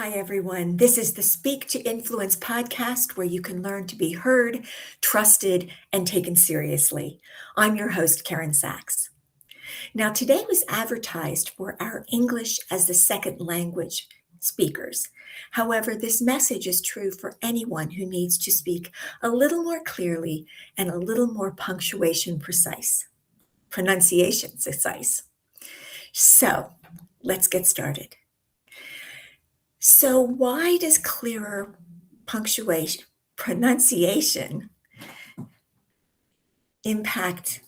Hi, everyone. This is the Speak to Influence podcast where you can learn to be heard, trusted, and taken seriously. I'm your host, Karen Sachs. Now, today was advertised for our English as the second language speakers. However, this message is true for anyone who needs to speak a little more clearly and a little more pronunciation precise. So, let's get started. So, why does clearer pronunciation impact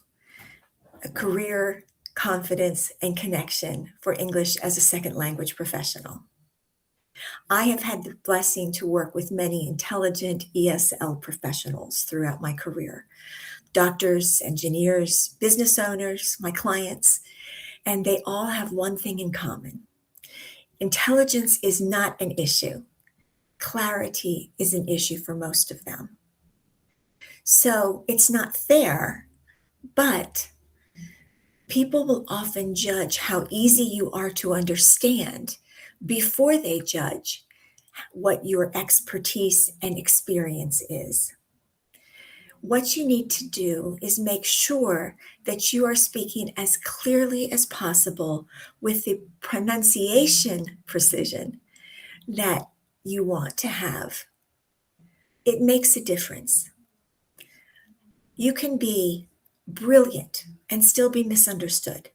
a career, confidence, and connection for English as a second language professional? I have had the blessing to work with many intelligent ESL professionals throughout my career, doctors, engineers, business owners, my clients, and they all have one thing in common. Intelligence is not an issue. Clarity is an issue for most of them. So it's not fair, but people will often judge how easy you are to understand before they judge what your expertise and experience is. What you need to do is make sure that you are speaking as clearly as possible with the pronunciation precision that you want to have. It makes a difference. You can be brilliant and still be misunderstood.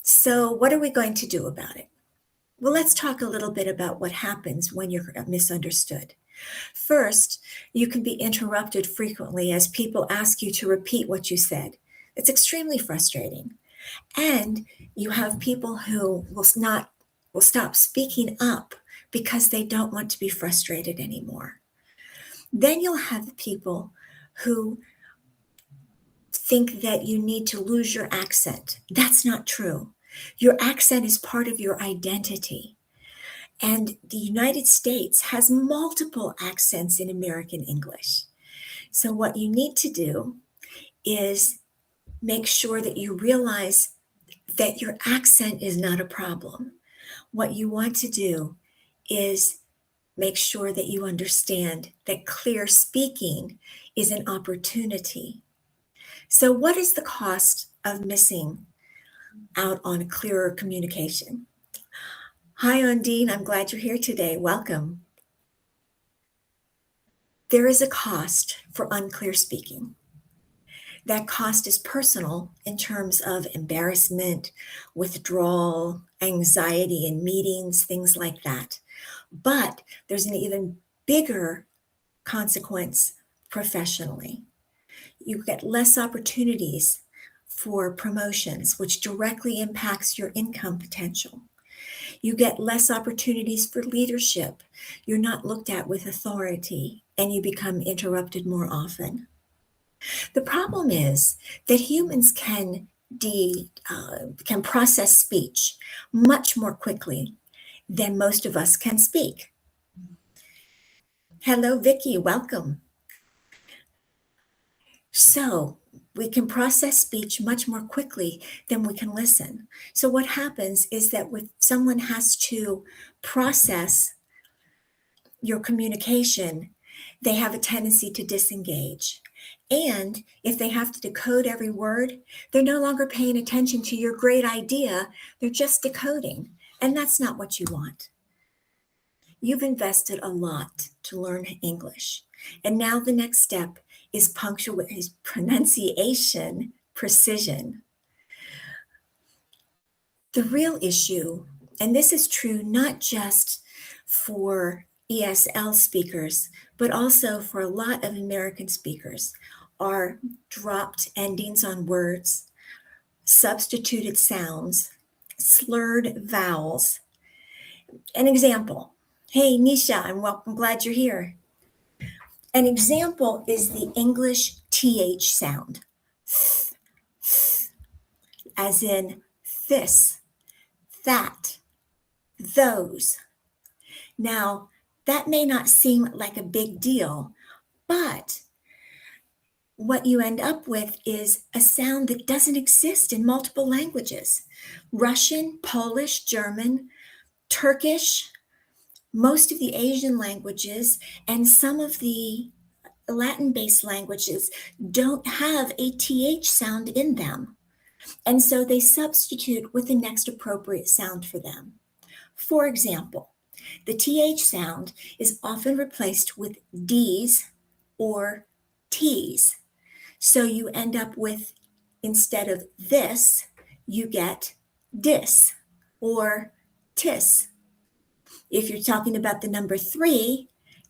So, what are we going to do about it? Well, let's talk a little bit about what happens when you're misunderstood. First, you can be interrupted frequently as people ask you to repeat what you said. It's extremely frustrating. And you have people who will stop speaking up because they don't want to be frustrated anymore. Then you'll have people who think that you need to lose your accent. That's not true. Your accent is part of your identity. And the United States has multiple accents in American English. So, what you need to do is make sure that you realize that your accent is not a problem. What you want to do is make sure that you understand that clear speaking is an opportunity. So, what is the cost of missing out on clearer communication? Hi, Undine. I'm glad you're here today. Welcome. There is a cost for unclear speaking. That cost is personal in terms of embarrassment, withdrawal, anxiety in meetings, things like that. But there's an even bigger consequence professionally. You get less opportunities for promotions, which directly impacts your income potential. You get less opportunities for leadership. You're not looked at with authority, and you become interrupted more often. The problem is that humans can process speech much more quickly than most of us can speak. Hello, Vicki. Welcome. So we can process speech much more quickly than we can listen. So what happens is that when someone has to process your communication, they have a tendency to disengage. And if they have to decode every word, they're no longer paying attention to your great idea. They're just decoding. And that's not what you want. You've invested a lot to learn English. And now the next step is pronunciation precision. The real issue, and this is true not just for ESL speakers, but also for a lot of American speakers, are dropped endings on words, substituted sounds, slurred vowels. An example. Hey, Nisha, I'm glad you're here. An example is the English TH sound, as in this, that, those. Now, that may not seem like a big deal, but what you end up with is a sound that doesn't exist in multiple languages. Russian, Polish, German, Turkish, Most of the Asian languages and some of the Latin-based languages don't have a TH sound in them. And so they substitute with the next appropriate sound for them. For example, the TH sound is often replaced with Ds or Ts. So you end up with, instead of this, you get dis or tis. If you're talking about the number 3,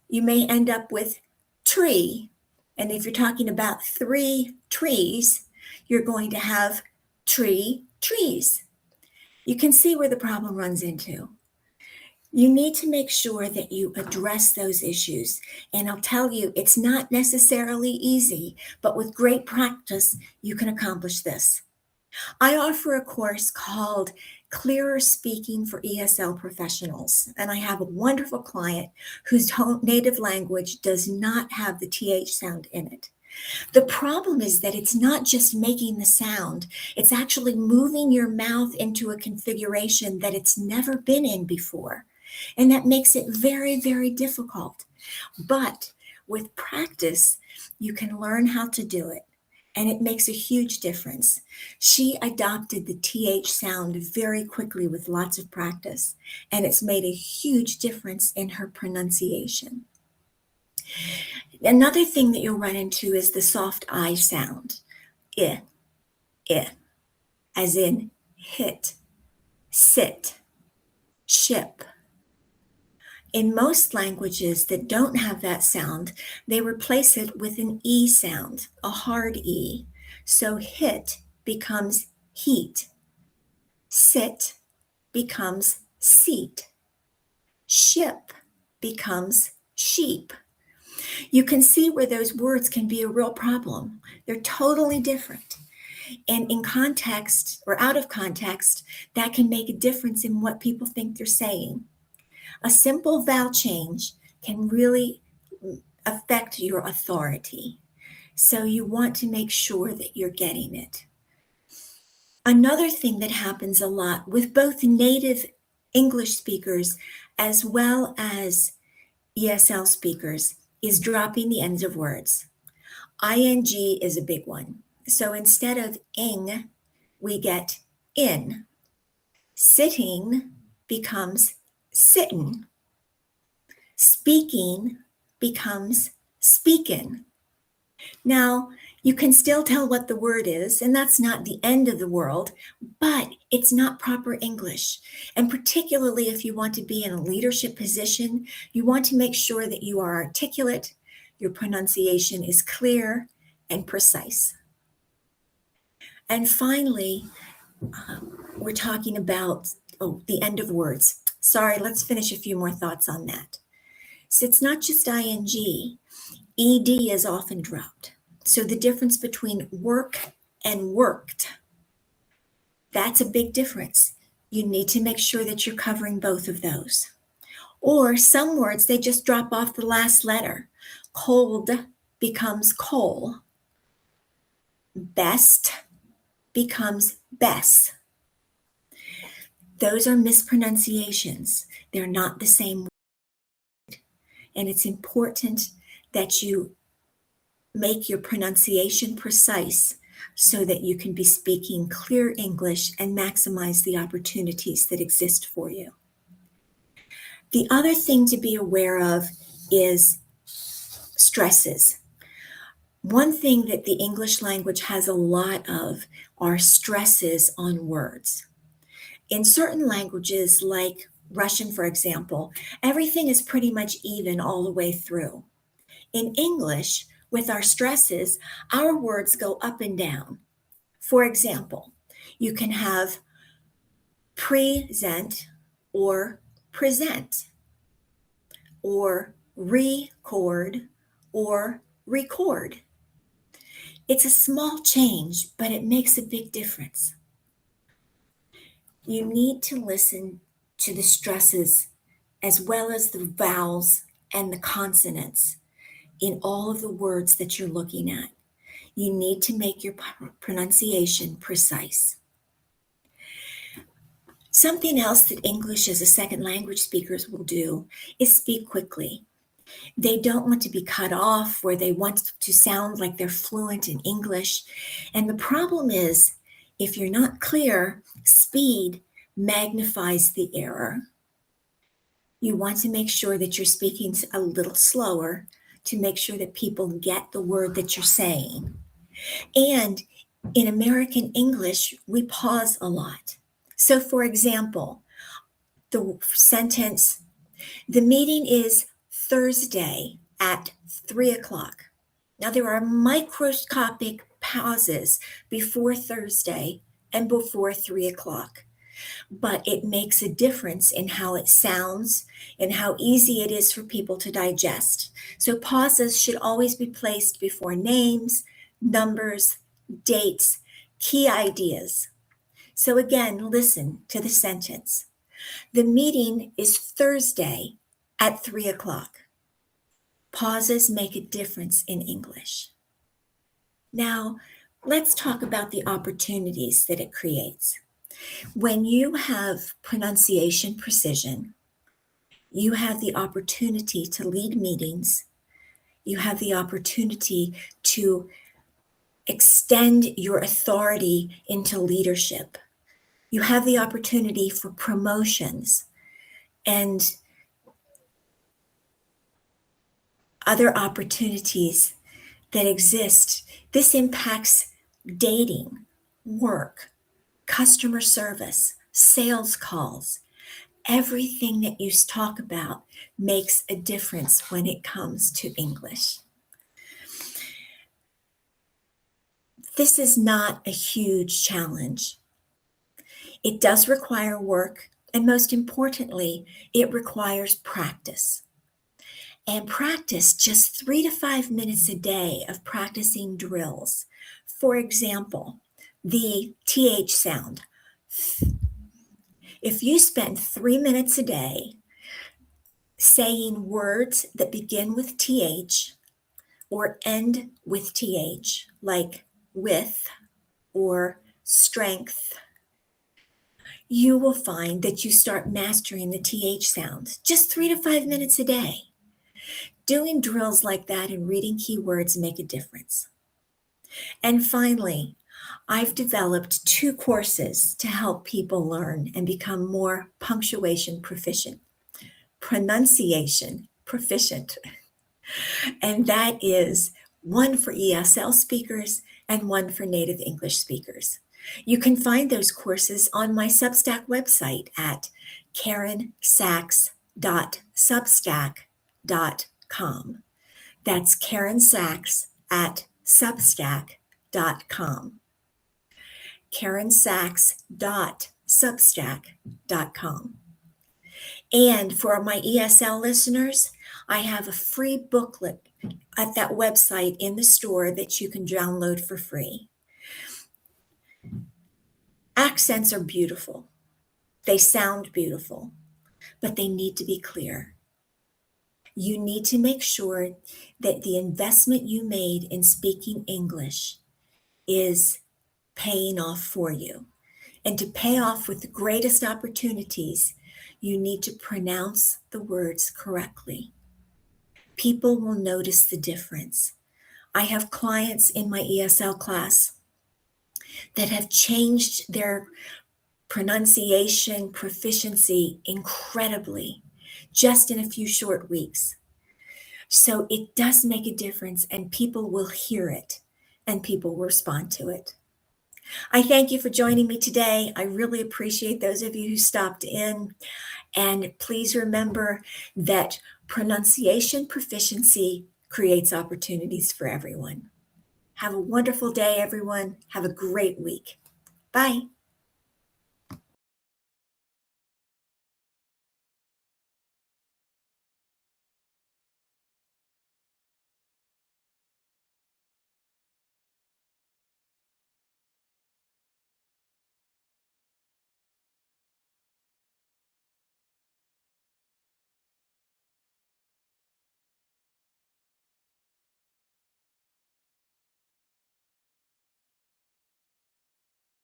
you may end up with tree. And if you're talking about 3 trees, you're going to have tree, trees. You can see where the problem runs into. You need to make sure that you address those issues. And I'll tell you, it's not necessarily easy, but with great practice, you can accomplish this. I offer a course called Clearer Speaking for ESL Professionals, and I have a wonderful client whose native language does not have the TH sound in it. The problem is that it's not just making the sound, it's actually moving your mouth into a configuration that it's never been in before. And that makes it very, very difficult. But with practice, you can learn how to do it. And it makes a huge difference. She adopted the TH sound very quickly with lots of practice, and it's made a huge difference in her pronunciation. Another thing that you'll run into is the soft I sound. I, as in hit, sit, ship. In most languages that don't have that sound, they replace it with an E sound, a hard E. So hit becomes heat. Sit becomes seat. Ship becomes sheep. You can see where those words can be a real problem. They're totally different. And in context or out of context, that can make a difference in what people think they're saying. A simple vowel change can really affect your authority. So you want to make sure that you're getting it. Another thing that happens a lot with both native English speakers as well as ESL speakers is dropping the ends of words. ING is a big one. So instead of ing, we get in. Sitting becomes sittin'. Speaking becomes speakin'. Now, you can still tell what the word is, and that's not the end of the world, but it's not proper English. And particularly if you want to be in a leadership position, you want to make sure that you are articulate, your pronunciation is clear and precise. And finally, we're talking about the end of words. Sorry, let's finish a few more thoughts on that. So it's not just ing, ed is often dropped. So the difference between work and worked, that's a big difference. You need to make sure that you're covering both of those. Or some words, they just drop off the last letter. Cold becomes coal. Best becomes bess. Those are mispronunciations. They're not the same word. And it's important that you make your pronunciation precise so that you can be speaking clear English and maximize the opportunities that exist for you. The other thing to be aware of is stresses. One thing that the English language has a lot of are stresses on words. In certain languages, like Russian, for example, everything is pretty much even all the way through. In English, with our stresses, our words go up and down. For example, you can have present or present, or record or record. It's a small change, but it makes a big difference. You need to listen to the stresses as well as the vowels and the consonants in all of the words that you're looking at. You need to make your pronunciation precise. Something else that English as a second language speakers will do is speak quickly. They don't want to be cut off, or they want to sound like they're fluent in English. And the problem is, if you're not clear, speed magnifies the error. You want to make sure that you're speaking a little slower to make sure that people get the word that you're saying. And in American English, we pause a lot. So, for example, the sentence, the meeting is Thursday at 3:00. Now, there are microscopic pauses before Thursday and before 3:00, but it makes a difference in how it sounds and how easy it is for people to digest. So, pauses should always be placed before names, numbers, dates, key ideas. So, again, listen to the sentence. The meeting is Thursday at 3:00. Pauses make a difference in English. Now, let's talk about the opportunities that it creates. When you have pronunciation precision, you have the opportunity to lead meetings. You have the opportunity to extend your authority into leadership. You have the opportunity for promotions and other opportunities that exist. This impacts dating, work, customer service, sales calls. Everything that you talk about makes a difference when it comes to English. This is not a huge challenge. It does require work, and most importantly, it requires practice. And practice just 3 to 5 minutes a day of practicing drills. For example, the TH sound. If you spend 3 minutes a day saying words that begin with TH or end with TH, like with or strength, you will find that you start mastering the TH sound. Just 3 to 5 minutes a day. Doing drills like that and reading keywords make a difference. And finally, I've developed 2 courses to help people learn and become more punctuation proficient, pronunciation proficient. And that is one for ESL speakers and one for native English speakers. You can find those courses on my Substack website at karensachs.substack.com. That's Karen Sachs at substack.com. karensachs.substack.com. And for my ESL listeners, I have a free booklet at that website in the store that you can download for free. Accents are beautiful. They sound beautiful, but they need to be clear. You need to make sure that the investment you made in speaking English is paying off for you. And to pay off with the greatest opportunities, you need to pronounce the words correctly. People will notice the difference. I have clients in my ESL class that have changed their pronunciation proficiency incredibly just in a few short weeks. So it does make a difference, and people will hear it and people will respond to it. I thank you for joining me today. I really appreciate those of you who stopped in. And please remember that pronunciation proficiency creates opportunities for everyone. Have a wonderful day, everyone. Have a great week. Bye.